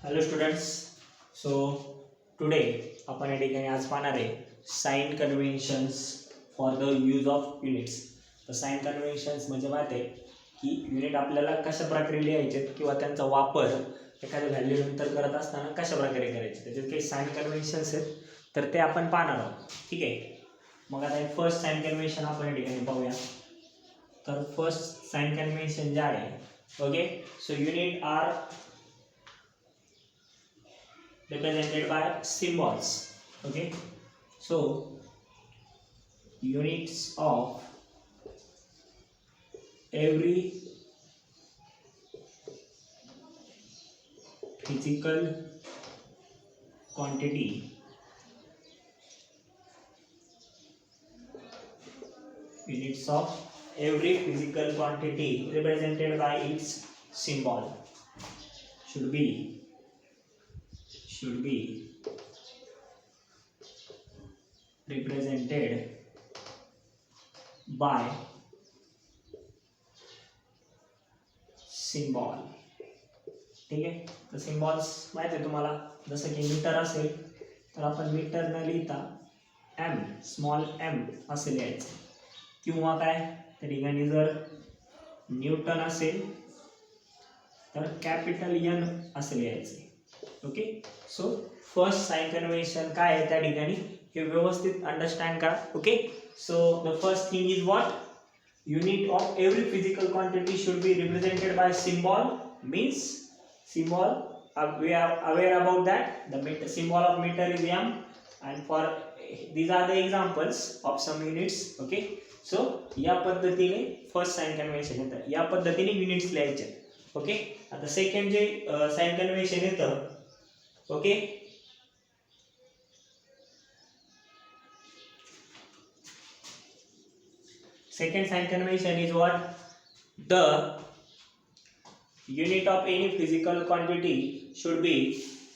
Hello students. So today आपण या ठिकाणी आज पाहणार आहे sign conventions for the use of units. तर साइन कन्व्हेन्शन्स म्हणजे माहिती आहे की युनिट आपल्याला कशा प्रकारे लिहायचे किंवा त्यांचा वापर एखाद्या व्हॅल्यू नंतर करत असताना कशा प्रकारे करायचे, त्याच्यात काही साइन कन्व्हेन्शन्स आहेत तर ते आपण पाहणार आहोत. ठीक आहे, मग आता फर्स्ट साइन कन्व्हेन्शन आपण या ठिकाणी पाहूया. तर फर्स्ट साइन कन्व्हेन्शन जे आहे, okay, so unit are represented by symbols. Okay, so units of every physical quantity represented by its symbol should be represented by symbol. ठीक आहे, तर सिम्बॉल्स माहिती आहे तुम्हाला, जसं की मीटर असेल तर आपण मीटर न लिहिता एम, स्मॉल एम असे लिहायचे, किंवा काय त्या ठिकाणी जर न्यूटन असेल तर कॅपिटल एन असे लिहायचे. Okay, so first sign convention काय आहे त्या ठिकाणी हे व्यवस्थित अंडरस्टँड करा. Okay, so the first thing is what, unit of every physical quantity should be represented by symbol. Means symbol, we are aware about that. The meter, symbol of meter is m, and for these are the examples of some units. Okay, so या पद्धतीने first sign convention येतं, या पद्धतीने units लिहायचे. Okay, आता second जे sign convention येतं, okay, second sign convention is what, the unit of any physical quantity should be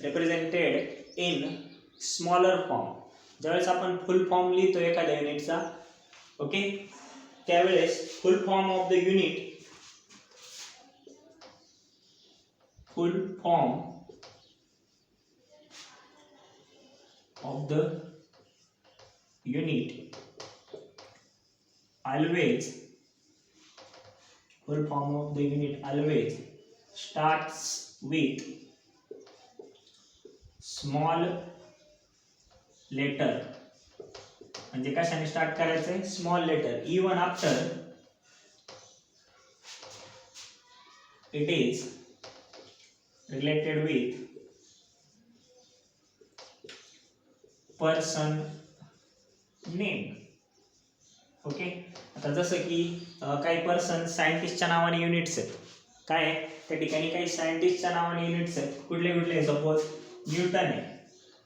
represented in smaller form. ज्यावेळेस आपण फुल फॉर्म लिहितो एखाद्या युनिटचा, ओके, त्यावेळेस फुल form of the unit, full form of the unit always, full form of the unit always starts with small letter. म्हणजे कशाने start करायचं, small letter, even after it is related with person name. Okay, आता जसं की काही person सायंटिस्टच्या नावाने units आहेत, काय त्या ठिकाणी काही सायंटिस्टच्या नावाने युनिट्स आहेत, कुठले कुठले, सपोज न्यूटन आहे,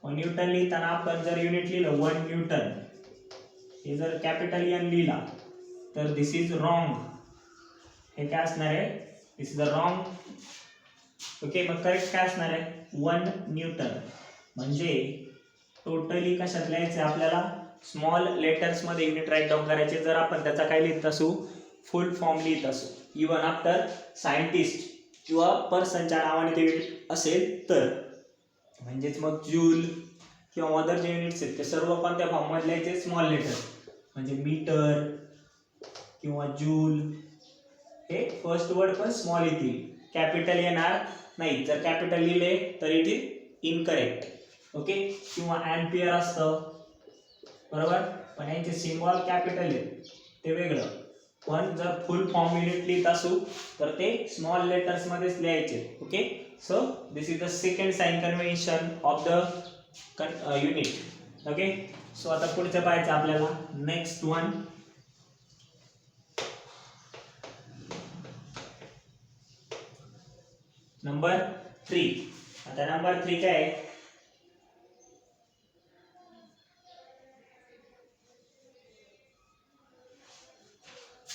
मग न्यूटन लिहिताना आपण जर युनिट लिहिलं 1 न्यूटन, हे जर कॅपिटल एन लिहिला तर दिस इज रॉंग. हे काय असणार आहे, दिस इज द रॉंग. ओके, मग करेक्ट काय असणार आहे, 1 न्यूटन. म्हणजे टोटली कशात लिहायचं आपल्याला, स्मॉल लेटर्स मध्ये युनिट राईट डाऊन करायचे. जर आपण त्याचा काय लिहित असू, फुल फॉर्म लिहित असू, इवन आफ्टर सायंटिस्ट किंवा पर्सनच्या नावाने ते युनिट असेल तर, म्हणजेच मग जूल किंवा अदर जे युनिट्स आहेत ते सर्व कोणत्या फॉर्म मध्ये लिहायचे, स्मॉल लेटर. म्हणजे मीटर किंवा जूल हे फर्स्ट वर्ड पण स्मॉल येतील, कॅपिटल येणार नाही. जर कॅपिटल लिहिले तर इट इज इनकरेक्ट. ओके, किंवा एम्पियर असतं, बरोबर, पण यांचे सिम्बॉल कॅपिटल आहेत ते वेगळं. पण जर फुल फॉर्म युनिट लिहित असू तर ते स्मॉल लेटर्स मध्येच लिहायचे. Okay, so this is the second sign convention of the unit. Okay, so आता पुढचं पाहायचं आपल्याला, नेक्स्ट वन, नंबर 3. आता नंबर 3 काय आहे,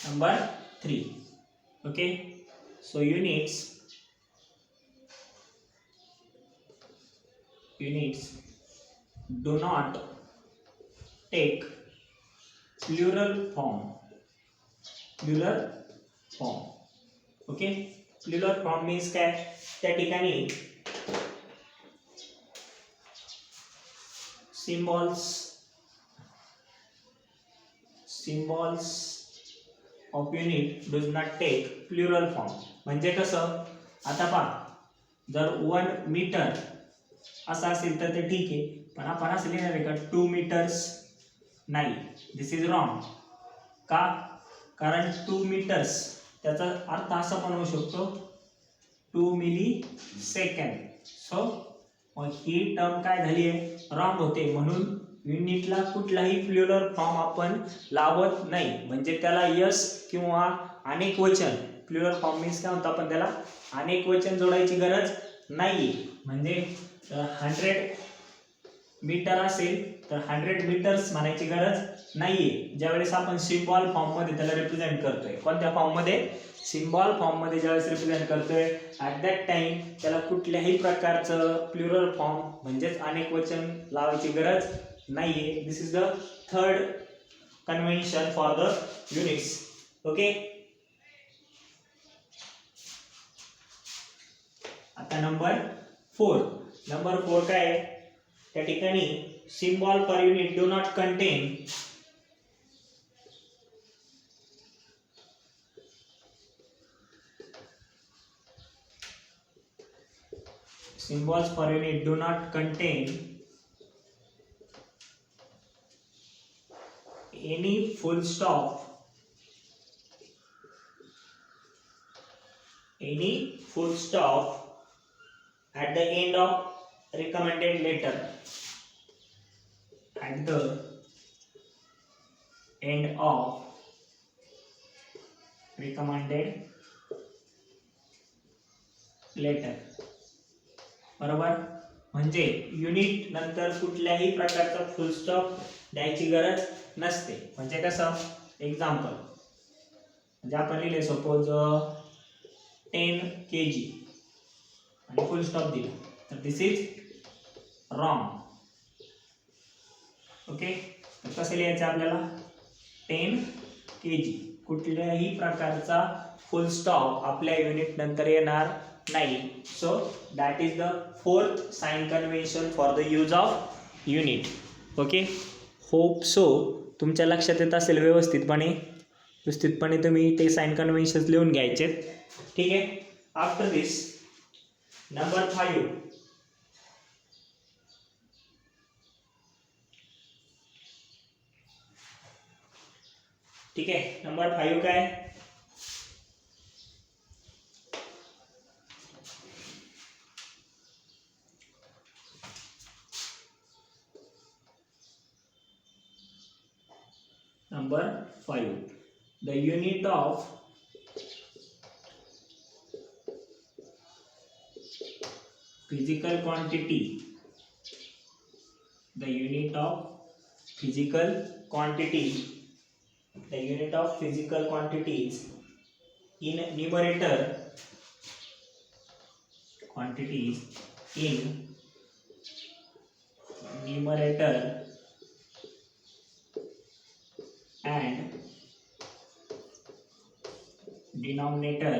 number 3. Okay, so units do not take plural form. Okay, plural form means काय, त्या ठिकाणी symbols of unit does not take plural form. म्हणजे कसं, आता पहा, जर 1 मीटर असं असेल तर ते ठीक आहे, पण आपण असं लिहिणार आहे का 2 मीटर्स? नाही, दिस इज रॉंग. का? कारण 2 मीटर्स त्याचा अर्थ असा पण होऊ शकतो 2 मिली सेकंड. सो मग ही टर्म काय झाली आहे, रॉंग होते. म्हणून युनिटला कुठलाही प्लुरल फॉर्म आपण लावत नाही. म्हणजे त्याला यस किंवा अनेक वचन, प्लुरल फॉर्म मीन्स काय म्हणतो आपण त्याला, अनेक वचन जोडायची गरज नाही. म्हणजे 100 मीटर असेल तर 100 मीटर्स म्हणायची गरज नाहीये. ज्यावेळेस आपण सिम्बॉल फॉर्म मध्ये त्याला रिप्रेझेंट करतोय, कोणत्या फॉर्म मध्ये, सिम्बॉल फॉर्म मध्ये ज्यावेळेस रिप्रेझेंट करतोय, ॲट दॅट टाइम त्याला कुठल्याही प्रकारचं प्लुरल फॉर्म म्हणजेच अनेक वचन लावायची गरज नाहीये. This is the third convention for the units. Okay, आता नंबर 4 काय आहे, त्या ठिकाणी symbol per unit do not contain symbols per unit do not contain any full stop at the end of recommended letter. At the end of recommended letter. बरोबर, म्हणजे unit नंतर कुठल्याही प्रकारचा फुल स्टॉप द्यायची गरज नसते. म्हणजे कसं, एक्झाम्पल म्हणजे आपण लिहिले सपोज 10 kg आणि फुल स्टॉप दिला तर दिस इज रॉंग. ओके, तर कसं लिहायचं आपल्याला, 10 kg, कुठल्याही प्रकारचा फुल स्टॉप आपल्या युनिट नंतर येणार नाही. So that is the fourth sign convention for the use of unit. Okay, hope so तुमच्या लक्षात येत असेल व्यवस्थितपणे तुम्ही ते साइन कन्व्हेन्शन्स लिहून घ्यायचे. ठीक आहे. आफ्टर दिस नंबर 5. ठीक आहे, नंबर 5 काय, number 5, the unit of physical quantity, the unit of physical quantities in numerator, quantities in numerator and denominator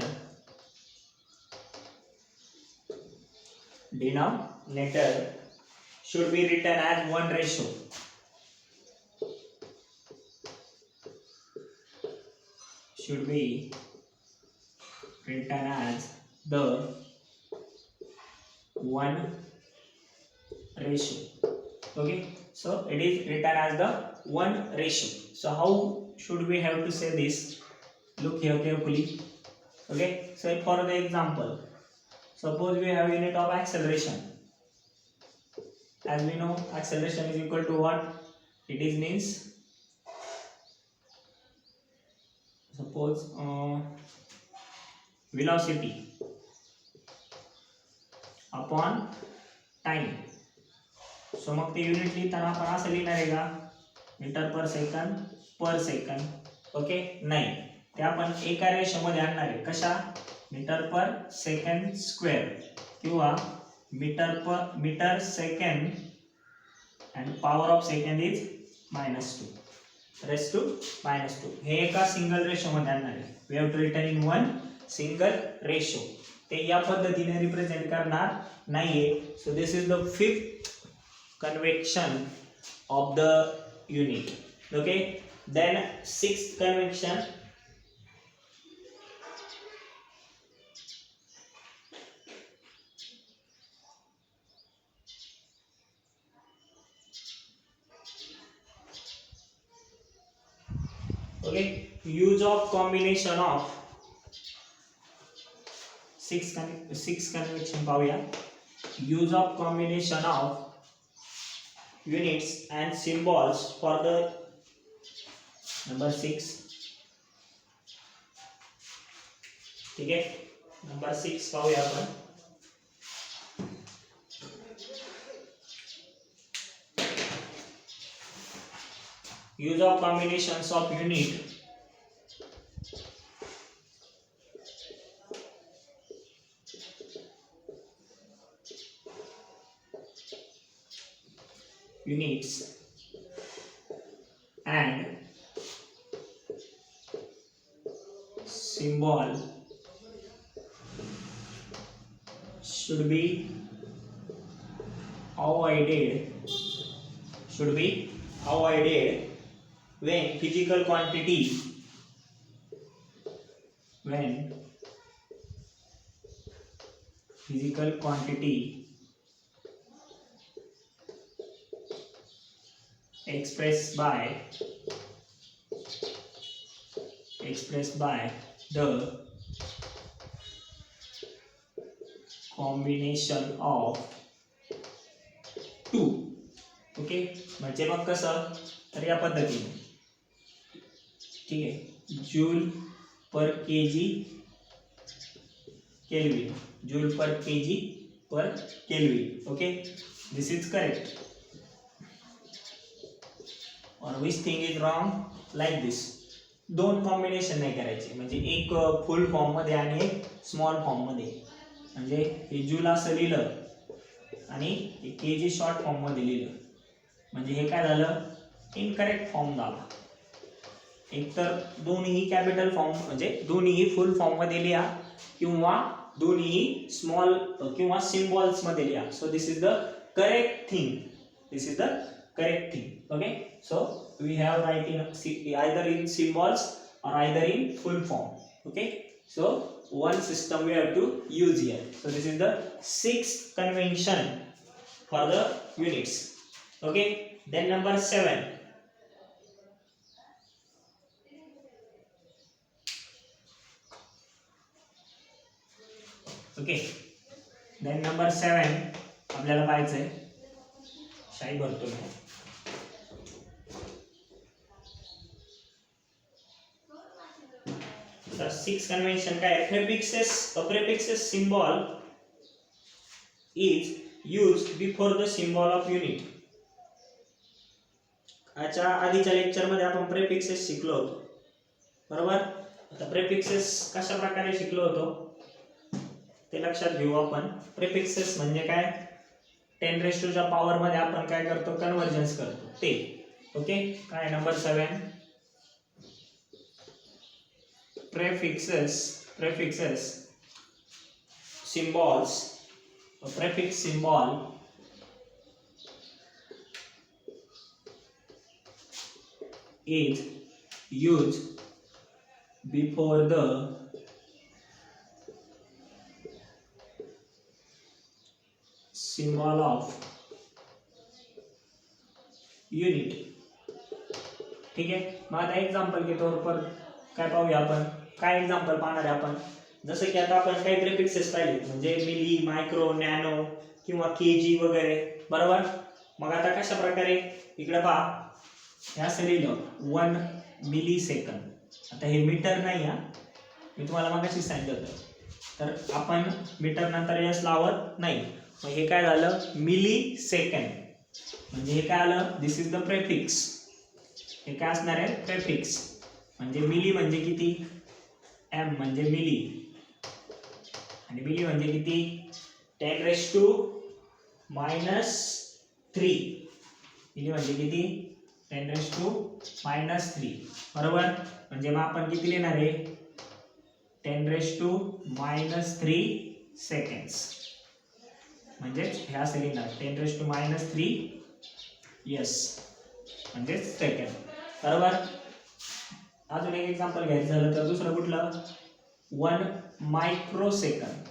should be written as 1:. Should be written as the 1:. Okay, so it is written as the 1:. So how should we have to say this? Look here carefully. Okay, so for the example, suppose we have unit of acceleration. As we know, acceleration is equal to what? It is means, suppose velocity upon time. So मग ते unit लिहिताना आपण असं लिहिणार आहे का, metre per second. Okay, नाही, ते आपण एका रेशोमध्ये आणणार आहे. कशा, मीटर पर सेकंड स्क्वेअर किंवा metre second and power of second is -2 हे एका सिंगल रेशोमध्ये आणणार आहे. We have to written in 1 single ratio. ते या पद्धतीने रिप्रेझेंट करणार नाहीये. So this is the 5th convention of the unit. Okay, then sixth convention, okay, use of combination of six convention पाहूया. Use of combination of units and symbols for the number 6. ठीक है, number 6 पाहूया आपण. Use of combinations of units and symbol should be avoided when physical quantity expressed by the combination of two. Okay, म्हणजे मग कसं, तर या पद्धतीने. ठीक आहे, joule per KG kelvin, joule per KG per kelvin. Okay, this is correct. और which thing is wrong like this. दोन कॉम्बिनेशन नाही करायचे, म्हणजे एक फुल फॉर्म मध्ये आणि एक स्मॉल फॉर्म मध्ये. म्हणजे हे जूल असं लिहिलं आणि हे केजी शॉर्ट फॉर्म मध्ये लिहिलं, म्हणजे हे काय झालं, इनकरेक्ट फॉर्म झाला. एक तर दोन्ही कॅपिटल फॉर्म म्हणजे दोन्ही फुल फॉर्म मध्ये लिहा किंवा दोन्ही स्मॉल किंवा सिम्बॉल्स मध्ये लिहा. So this is the correct thing. Okay, so we have write in either in symbols or either in full form. Okay, so one system we have to use here. So this is the sixth convention for the units. Okay, then number 7. Okay, then number 7 आपल्याला पाहायचंय. शाई भरतो मी. तर 6 convention काय आहे, prefixes symbol is used before the symbol of unit. आजच्या आधीच्या lecture मध्ये आपण प्रेफिक्सेस शिकलो होतो, बरोबर. आता प्रेफिक्सेस कशा प्रकारे शिकलो होतो ते लक्षात घेऊ आपण. प्रेफिक्सेस म्हणजे काय, 10 च्या पॉवर मध्ये आपण काय करतो, कन्वर्जन्स करतो ते. ओके, काय number 7, prefixes symbols. A prefix symbol is used before the symbol of unit. ठीक है, मग आता एक्झाम्पल के तौर पर काय पाहूया आपण. काय एक्झाम्पल पाहणार आहे आपण, जसं की आता आपण काही प्रेफिक्सेस पाहिले म्हणजे मिली, मायक्रो, नॅनो किंवा केजी वगैरे, बरोबर. मग आता कशा प्रकारे, इकडे पहा, हे असं लिहिलं 1 मिली सेकंद. आता हे मीटर नाही हा, मी तुम्हाला मगाशी सांगितलं होतं. तर आपण मीटर नंतर यस लावत नाही. मग हे काय झालं, मिली सेकंड. म्हणजे हे काय आलं, दिस इज द प्रेफिक्स. हे काय असणार आहे, प्रेफिक्स. म्हणजे मिली म्हणजे किती, एम म्हणजे मिली, आणि मिली म्हणजे किती, 10⁻⁻3. मिली म्हणजे किती, 10⁻⁻3, बरोबर. म्हणजे मग आपण किती लिहिणार आहे, 10⁻⁻3 सेकंड्स. म्हणजे हे असं लिहिणार 10⁻3 यस. म्हणजे सेकंड. बरोबर. अजून एक एक्झाम्पल घ्यायचं झालं तर दुसरं कुठलं 1 मायक्रोसेकंद.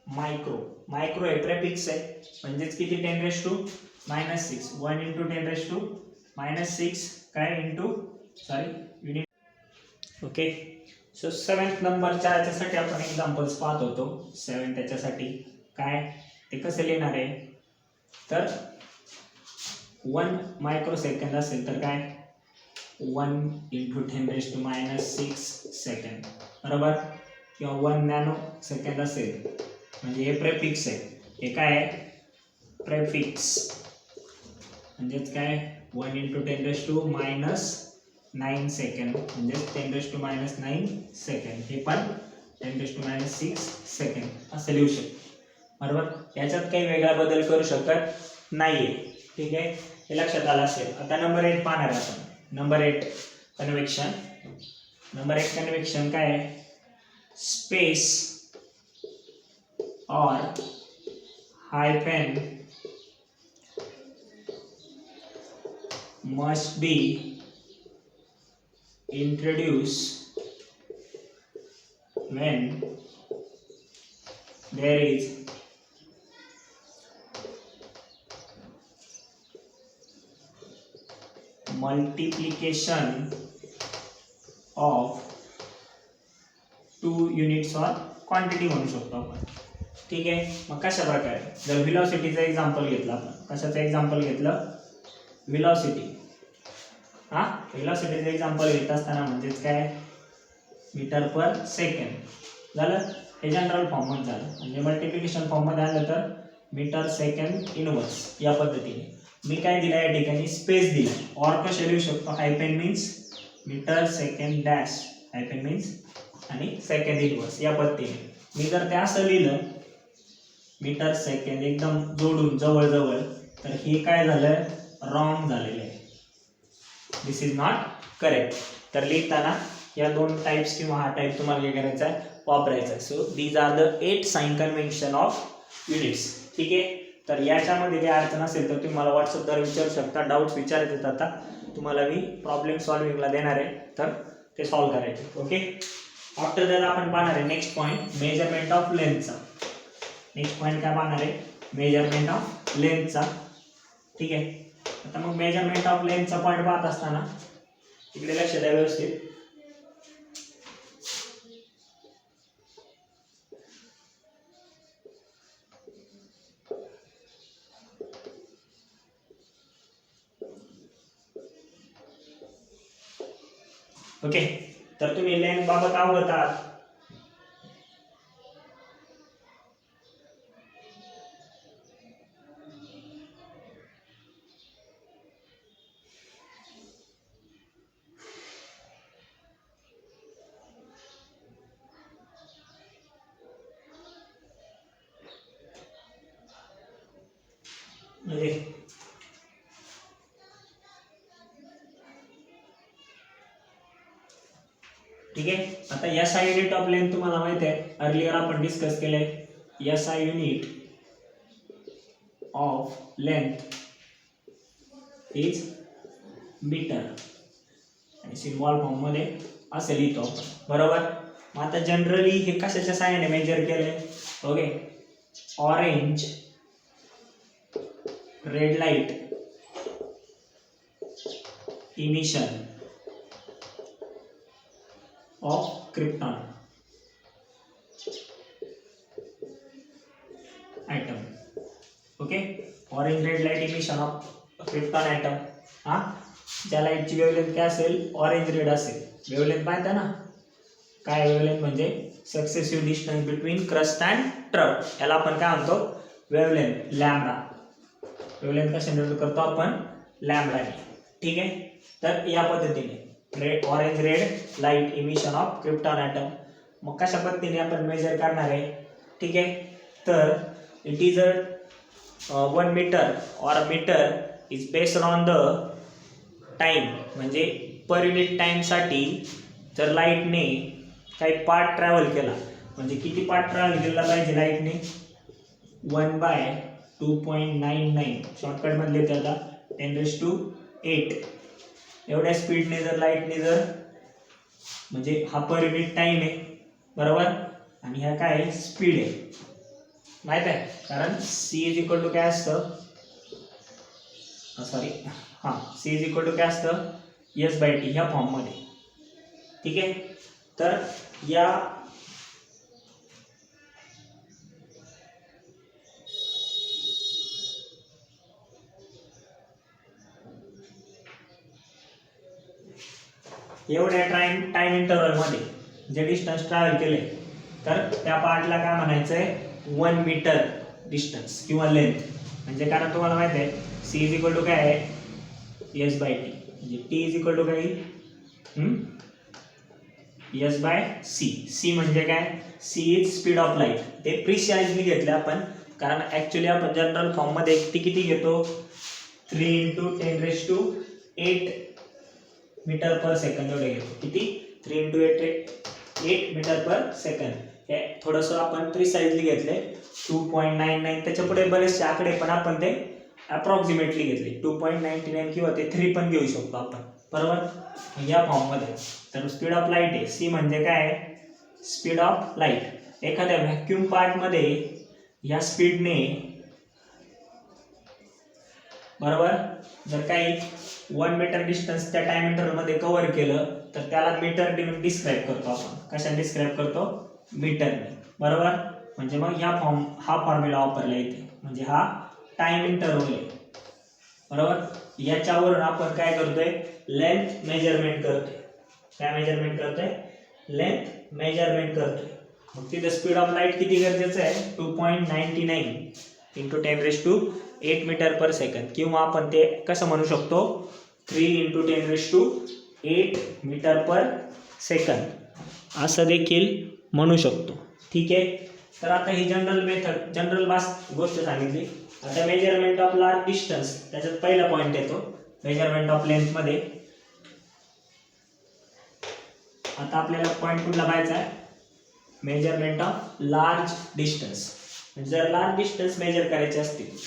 मायक्रो हे प्रेफिक्स आहे म्हणजेच किती 10⁻⁻6 1 × 10⁻⁻6 काय into unit. Okay. So 7th नंबरच्या याच्यासाठी आपण एक्झाम्पल्स पाहत होतो. 7 त्याच्यासाठी काय ते कसं लिहिणार आहे तर 1 मायक्रोसेकंद असेल तर काय 1 × 10⁻⁻6 सेकंद. बरोबर. किंवा 1 नॅनो सेकंद असेल म्हणजे हे प्रेफिक्स आहे. हे काय आहे प्रेफिक्स म्हणजेच काय 1 × 10⁻⁻9 सेकंद म्हणजे 10⁻⁹ सेकंद. हे पण 10⁻⁶ सेकंद असं लिहू शकतो. बरोबर. याच्यात काही वेगळा बदल करू शकत नाहीये. ठीक आहे. हे लक्षात आलं असेल. आता नंबर 8 पाहणार आहे आपण. Number 8 convection. नंबर 8 कन्व्हेक्शन काय आहे space or hyphen must be introduced when there is multiplication of 2 units or quantity म्हणू शकतो आपण. ठीक आहे. मग कशा प्रकारे जर व्हेलॉसिटीचं एक्झाम्पल घेतलं आपण कशाचं एक्झाम्पल घेतलं व्हेलॉसिटी. व्हेलॉसिटीचं एक्झाम्पल घेत असताना म्हणजेच काय मीटर पर सेकंड झालं. हे जनरल फॉर्म मध्ये झालं. म्हणजे मल्टिप्लिकेशन फॉर्म मध्ये आलं तर मीटर सेकंड इनवर्स या पद्धतीने. मी काय दिलं या ठिकाणी स्पेस दिला. और कसे लिहू शकतो hyphen means metre second dash hyphen means आणि सेकंड इनवर्स या पद्धतीने. मी जर ते असं लिहिलं मीटर सेकंड एकदम जोडून जवळ जवळ तर हे काय झालं रॉंग झालेलं आहे. दिस इज नॉट करेक्ट. तर लिहिताना या दोन टाइप्स किंवा हा टाइप तुम्हाला काय करायचा आहे वापरायचा आहे. So these are the 8 sign convention of units. ठीक आहे. तर याच्यामध्ये काही अडचण असेल तर तुम्ही मला व्हॉट्सअपद्वारे विचारू शकता. डाऊट्स विचारायचे आता तुम्हाला मी प्रॉब्लेम सॉल्विंगला देणार आहे तर ते सॉल्व्ह करायचे. ओके. आफ्टर दॅट आपण पाहणार आहे नेक्स्ट पॉईंट मेजरमेंट ऑफ लेंथचा. नेक्स्ट पॉईंट काय पाहणार आहे मेजरमेंट ऑफ लेंथचा. ठीक आहे. आता मग मेजरमेंट ऑफ लेंथचा पॉईंट पाहत असताना इकडे लक्ष द्या व्यवस्थित. ओके. तर तुम्ही लेंथ बाबत अवगत आहात. ठीक आहे. आता SI युनिट ऑफ लेंथ तुम्हाला माहिती आहे अर्लियर आपण डिस्कस केले. SI unit of length is metre आणि सिम्बॉल फॉर्म मध्ये असे लिहितो आपण. बरोबर. मग आता जनरली हे कशाच्या साहाय्याने मेजर केले. Okay. Orange red light emission of krypton atom. Okay. Orange red light emission of krypton atom. ज्या लाईटची वेवलेंथ काय असेल ऑरेंज रेड असेल. वेवलेंथ माहिती आहे ना काय वेवलेंथ म्हणजे successive distance between crust and trough. याला आपण काय म्हणतो वेवलेंथ लॅम्बडा. वेवलेंथ कशा निर्धारित करतो आपण लॅम्बडाने. ठीक आहे. तर या पद्धतीने red orange red light emission of krypton atom. मग कशा पद्धतीने आपण मेजर करणार आहे. ठीक आहे. तर इट इज अ 1 मीटर और a metre is based on the time म्हणजे पर युनिट टाइमसाठी जर लाईटने काही पार्ट ट्रॅव्हल केला म्हणजे किती पार्ट ट्रॅव्हल केला पाहिजे लाईटने 1/2.99 शॉर्टकटमधले त्याला 10⁻8 एवढ्या स्पीडने जर लाईटने जर म्हणजे हा पर युनिट टाइम आहे बरोबर, आणि ह्या काय आहे स्पीड आहे माहित आहे, कारण c इज इक्वल टू काय असतं, सॉरी हां c इज इक्वल टू काय असतं s/t ह्या फॉर्ममध्ये. ठीक आहे, तर या एवढ्या टाइम इंटरवल मध्ये जे डिस्टन्स ट्रॅव्हल केले तर त्या पार्टला काय म्हणायचंय 1 मीटर डिस्टन्स किंवा लेंथ. म्हणजे कारण तुम्हाला माहित आहे c इज इक्वल टू काय आहे s/t, म्हणजे t इज इक्वल टू काय s/c. c म्हणजे काय, c is speed of light. ते प्रिसाइजली घेतले आपण, कारण ऍक्च्युली आपण जनरल फॉर्म मध्ये टी किती घेतो 3 × 10⁸ मीटर पर सेकंद एवढे घेतो. किती 3 × 8 मीटर पर सेकंद. हे थोडंसं आपण प्रिसाइजली घेतले 2.99. त्याच्या पुढे बरेचसे आकडे पण आपण ते अप्रॉक्सिमेटली घेतले 2.99 किंवा ते 3 पण घेऊ शकतो आपण बरोबर या फॉर्म मध्ये. तर स्पीड ऑफ लाईट आहे, सी म्हणजे काय स्पीड ऑफ लाईट. एखाद्या व्हॅक्यूम पार्ट मध्ये या स्पीडने बरोबर जर काही 1 मीटर डिस्टन्स त्या टाइम इंटरवल मध्ये कव्हर केलं तर त्याला मीटर डिस्क्राइब करतो आपण. कशाने डिस्क्राइब करतो, मीटरने बरोबर. म्हणजे मग हा फॉर्म्युला वापरला येते, म्हणजे हा टाइम इंटरवल आहे बरोबर. याच्यावरून आपण काय करतोय लेंथ मेजरमेंट करतोय. काय मेजरमेंट करतोय, लेंथ मेजरमेंट करतोय. मग तिथे स्पीड ऑफ लाईट किती गरजेचं आहे 2.99 × 10⁸ मीटर पर सेकंद, किंवा आपण ते कसं म्हणू शकतो 3 × 10⁸ मीटर पर सेकंद असं देखील म्हणू शकतो. ठीक आहे, तर आता ही जनरल गोष्ट सांगितली. आता मेजरमेंट ऑफ लार्ज डिस्टन्स, त्याच्यात पहिला पॉइंट येतो मेजरमेंट ऑफ लेंथ मध्ये. आता आपल्याला पॉइंट कुठला पाहायचा आहे, मेजरमेंट ऑफ लार्ज डिस्टन्स. जर लार्ज डिस्टन्स मेजर करायचे असतील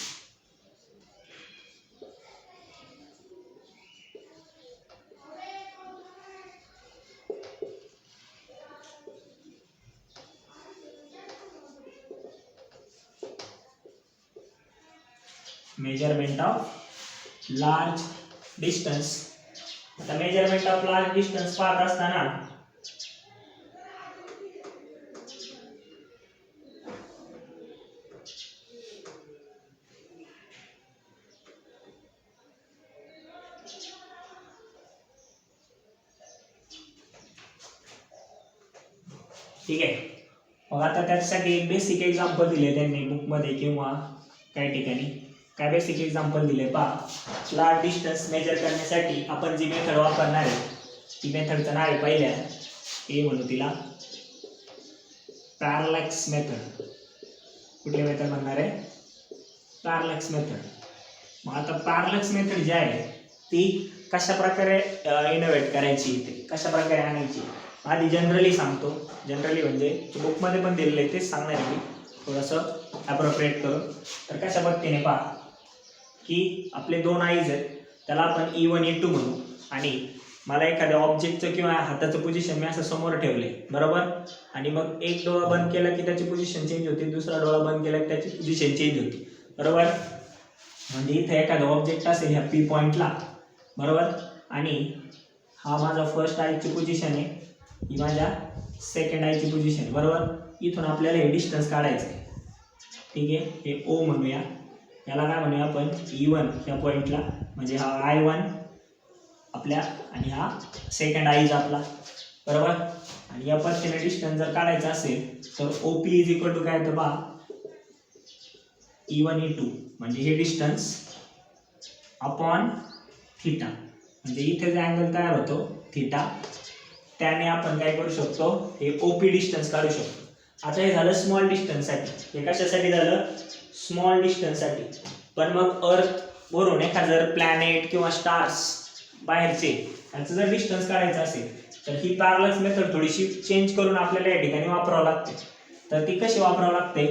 मेजरमेंट ऑफ लार्ज डिस्टन्स. आता मेजरमेंट ऑफ लार्ज डिस्टन्स पाहत असताना ठीक आहे, मग आता त्याच्यासाठी एक बेसिक एक्झाम्पल दिले त्यांनी बुक मध्ये किंवा काही ठिकाणी. काय बेसिक एक्झाम्पल दिले पहा. लार्ज डिस्टन्स मेजर करण्यासाठी आपण जी मेथड वापरणार आहे ती मेथडचं नाव आहे पहिल्या ए म्हणू तिला पॅरलॅक्स मेथड. कुठली मेथड म्हणणार आहे, पॅरलॅक्स मेथड. मग आता पॅरलॅक्स मेथड जी आहे ती कशा प्रकारे इनोव्हेट करायची, ते कशा प्रकारे आणायची आधी जनरली सांगतो. जनरली म्हणजे बुकमध्ये पण दिलेलं आहे तेच सांगणार आहे मी थोडंसं ॲप्रोप्रिएट करून. तर कशा पद्धतीने पहा की आपले दोन आईज आहेत, त्याला आपण E1 E2 म्हणू, आणि मला एखाद्या ऑब्जेक्टचं किंवा हाताचं पोझिशन मी असं समोर ठेवले बरोबर, आणि मग एक डोळा बंद केला की त्याची पोझिशन चेंज होते, दुसरा डोळा बंद केला की त्याची पोझिशन चेंज होती बरोबर. म्हणजे इथे एखादा ऑब्जेक्ट असेल ह्या P पॉईंटला बरोबर, आणि हा माझा फर्स्ट आईची पोझिशन आहे, ही माझ्या सेकंड आईची पोझिशन बरोबर. इथून आपल्याला हे डिस्टन्स काढायचं आहे. ठीक आहे, हे O म्हणूया, याला काय म्हणूया आपण E1 या पॉईंटला, म्हणजे हा I1 आपल्या आणि हा सेकंड आईज आपला बरोबर. आणि या पद्धतीने डिस्टन्स जर काढायचा असेल तर OP इज इक्वल टू काय, तर पहा E1 E2 म्हणजे हे डिस्टन्स अपॉन थिटा. म्हणजे इथे जो अँगल तयार होतो थिटा, त्याने आपण काय करू शकतो हे OP डिस्टन्स काढू शकतो. आता हे झालं स्मॉल डिस्टन्ससाठी. हे कशासाठी झालं, स्मॉल डिस्टन्ससाठी. पण मग अर्थ वरून एखादं जर प्लॅनेट किंवा स्टार्स बाहेरचे यांचं जर डिस्टन्स काढायचं असेल तर ही पॅरलॅक्स मेथड थोडीशी चेंज करून आपल्याला या ठिकाणी वापरावं लागते. तर ती कशी वापरावं लागते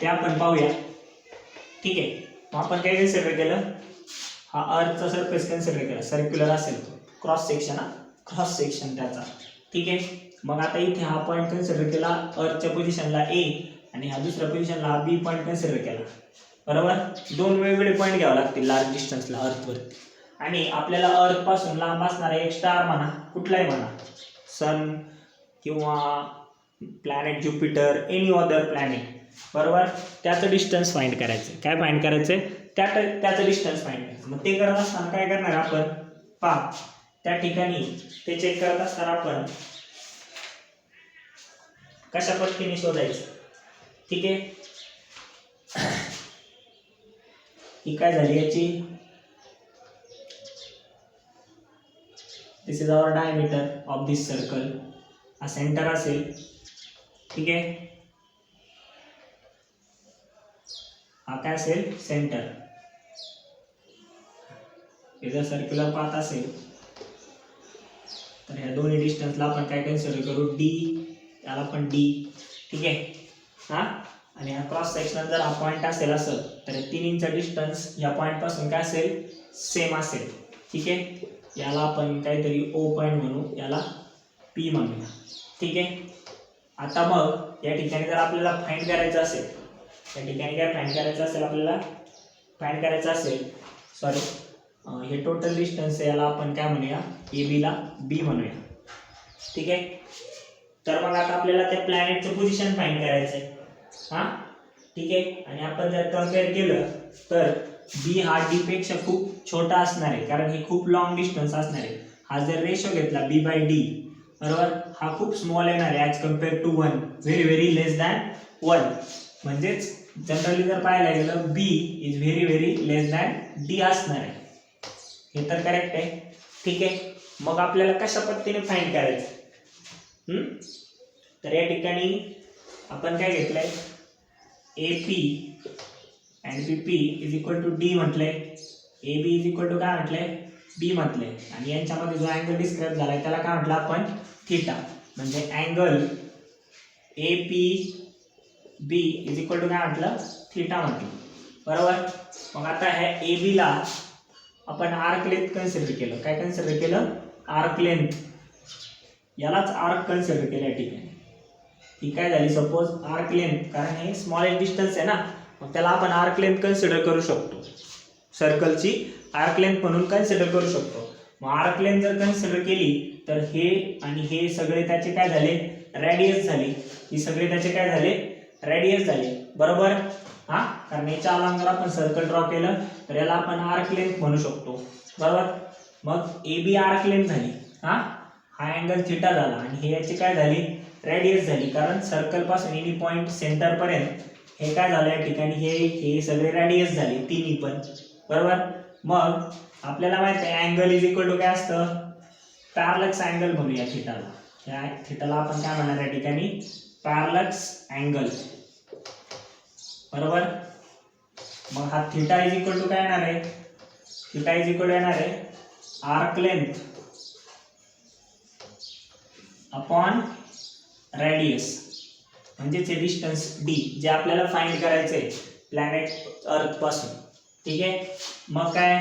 ते आपण पाहूया. ठीक आहे, मग आपण काय कन्सिडर केलं, हा अर्थचा सरफेस कन्सिडर केला, सर्क्युलर असेल तो, क्रॉस सेक्शन त्याचा, ठीक आहे. मग आता इथे हा पॉईंट कन्सिडर केला अर्थच्या पोझिशनला ए, आणि हा दुसऱ्या पोझिशनला हा बी पॉईंट कन्सिडर केला, बरोबर. दोन वेगवेगळे पॉईंट घ्यावे लागतील लार्ज डिस्टन्सला अर्थवरती. आणि आपल्याला अर्थ पासून लांब असणारा एक स्टार म्हणा, कुठलाही म्हणा, सन किंवा planet Jupiter, any other planet, बरोबर, त्याचं डिस्टन्स फाइंड करायचं. काय फाइंड करायचं? त्याचं डिस्टन्स फाइंड करायचं. मग ते करत असताना काय करणार आपण, पहा त्या ठिकाणी ते चेक करत असताना आपण कशा पद्धतीने शोधायचं, ठीक आहे. ही काय झाली याची, this is our diameter of this circle, हा सेंटर असेल, ठीक आहे. हा काय असेल, सेंटर. हे जर सर्क्युलर पाथ असेल तर ह्या दोन्ही डिस्टन्सला आपण काय कन्सिडर करू, डी, त्याला पण डी, ठीक आहे. हा, आणि हा क्रॉस सेक्शन जर हा पॉईंट असेल असं, तर 3 इंच डिस्टन्स या पॉईंट पासून काय असेल, सेम असेल, ठीक आहे. याला आपण काहीतरी ओ पॉईंट म्हणू, याला पी म्हणूया, ठीक आहे. आता मग या ठिकाणी जर आपल्याला फाइंड करायचं असेल, या ठिकाणी काय फाइंड करायचं असेल, आपल्याला फाइंड करायचं असेल, सॉरी, हे टोटल डिस्टन्स याला आपण काय म्हणूया, ए बी ला बी म्हणूया, ठीक आहे. तर मग आता आपल्याला त्या प्लॅनेटचं पोझिशन फाइंड करायचं आहे, हा, ठीक आहे. आणि आपण जर कम्पेअर केलं तर बी हा डी पेक्षा खूप छोटा असणार आहे, कारण हे खूप लॉंग डिस्टन्स असणार आहे. हा जर रेशो घेतला बी बाय डी, बरोबर, हा खूप स्मॉल येणार आहे as compare to 1, very very less than 1. म्हणजेच जनरली जर पाहायला गेलं B is very very less than D असणार आहे. हे तर करेक्ट आहे, ठीक आहे. मग आपल्याला कशा पद्धतीने फाइंड करायचं, तर या ठिकाणी आपण काय घेतलंय, A P and B P is equal to D म्हटलंय, A B is equal to काय म्हटलंय, बी म्हटलंय. आणि यांच्यामध्ये जो अँगल डिस्क्राईब झालाय त्याला काय म्हटलं आपण, थीटा. म्हणजे angle A P B is equal to काय म्हटलं, थीटा म्हटलं, बरोबर. मग आता ह्या ए बी ला आपण आर्क लेंथ कन्सिडर केलं. काय कन्सिडर केलं, आर्क लेंथ. यालाच आर्क कन्सिडर केलं या ठिकाणी. ही काय झाली, सपोज आर्क लेंथ, कारण हे स्मॉलेस्ट डिस्टन्स आहे ना, मग त्याला आपण आर्क लेंथ कन्सिडर करू शकतो, सर्कलची आर्क लेंथ म्हणून कन्सिडर करू शकतो. मग आर्क लेंथ जर कन्सिडर केली तर हे आणि हे सगळे त्याचे काय झाले, रेडियस झाली. ही सगळे त्याचे काय झाले, रेडियस झाले, बरोबर. हा, कारण याच्या अलांग जर आपण सर्कल ड्रॉ केलं तर याला आपण आर्क लेंथ म्हणू शकतो, बरोबर. मग ए बी आर्क लेंथ झाली, हा अँगल थीटा झाला, आणि हे याची काय झाली, रेडियस झाली. कारण सर्कल पासून एनी पॉइंट सेंटर पर्यंत हे काय झालं या ठिकाणी, हे सगळे रेडियस झाले तिन्ही पण, बरोबर. मग आपल्याला माहित आहे अँगल इज इक्वल टू काय असतं, पॅरलक्स अँगल म्हणूया थीटाला. या थीटाला आपण काय म्हणणार या ठिकाणी, पॅरलक्स अँगल, बरोबर. मग हा थीटा इज इक्वल टू काय येणार आहे, थीटा इज इक्वल टू येणार आहे आर्क लेंथ अपॉन रेडियस, म्हणजेच हे डिस्टन्स डी जे आपल्याला फाइंड करायचं आहे प्लॅनेट अर्थ पासून, ठीक आहे. मग काय,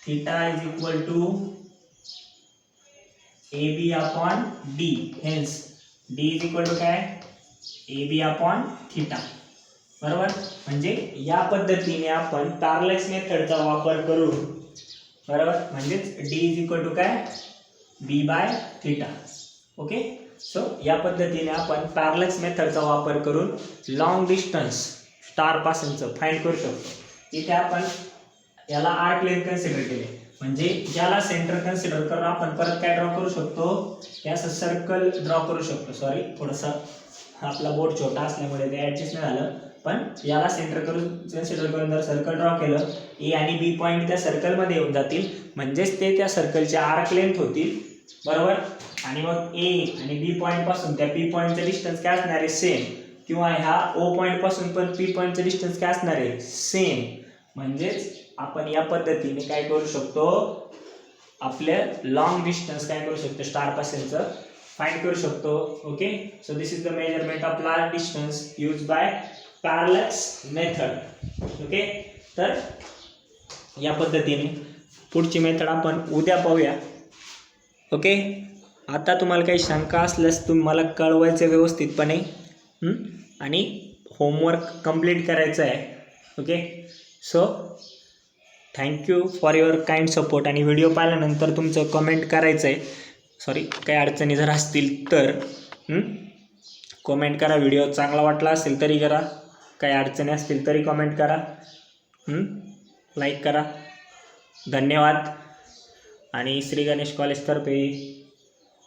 theta is equal to A B upon D, hence D is equal to काय, ए बी अपॉन थीटा, बरोबर. म्हणजे या पद्धतीने आपण पॅरलक्स मेथडचा वापर करून, बरोबर, म्हणजेच डी इज इक्वल टू काय, बी बाय थीटा, ओके. सो या पद्धतीने आपण पॅरलक्स मेथडचा वापर करून लॉंग डिस्टन्स स्टार पासूनचं फाइंड करू शकतो. इथे आपण याला आर्क लेंथ कन्सिडर केले, म्हणजे याला सेंटर कन्सिडर करून आपण परत काय ड्रॉ करू शकतो, याचं सर्कल ड्रॉ करू शकतो. सॉरी, थोडंसं आपला बोर्ड छोटा असल्यामुळे ते ॲडजस्ट नाही झालं, पण याला सेंटर करून कन्सिडर करून जर सर्कल ड्रॉ केलं, ए आणि बी पॉईंट त्या सर्कलमध्ये येऊन जातील, म्हणजेच ते त्या सर्कलचे आर्क लेंथ होतील, बरोबर. आणि मग ए आणि बी पॉईंट पासून त्या पी पॉईंटचं डिस्टन्स काय असणार आहे, सेम. किंवा ह्या ओ पॉईंट पासून पण पी पॉईंटचं डिस्टन्स काय असणार आहे, सेम. म्हणजेच आपण या पद्धतीने काय करू शकतो, आपले लॉंग डिस्टन्स काय करू शकतो, स्टार पासूनचं फाइंड करू शकतो, okay. So this is the measurement of large distance use by parallax method, okay. तर या पद्धतीने पुढची मेथड आपण उद्या पाहूया. ओके. आता तुम्हाला काही शंका असल्यास तुम्ही मला कळवायचं व्यवस्थितपणे आणि होमवर्क कंप्लीट करायचं आहे. Okay. So thank you for your kind support. आणि व्हिडिओ पाहिल्यानंतर तुमचं कमेंट करायचं आहे. सॉरी, काही अडचणी जर असतील तर कमेंट करा. व्हिडिओ चांगला वाटला असेल तरी करा, काही अडचणी असतील तरी कमेंट करा, लाईक करा. धन्यवाद. आणि श्री गणेश कॉलेजतर्फे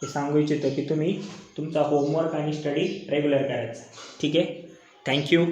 हे सांगू इच्छितो की तुम्ही तुमचा होमवर्क आणि स्टडी रेग्युलर करायचा. ठीक आहे. थँक्यू.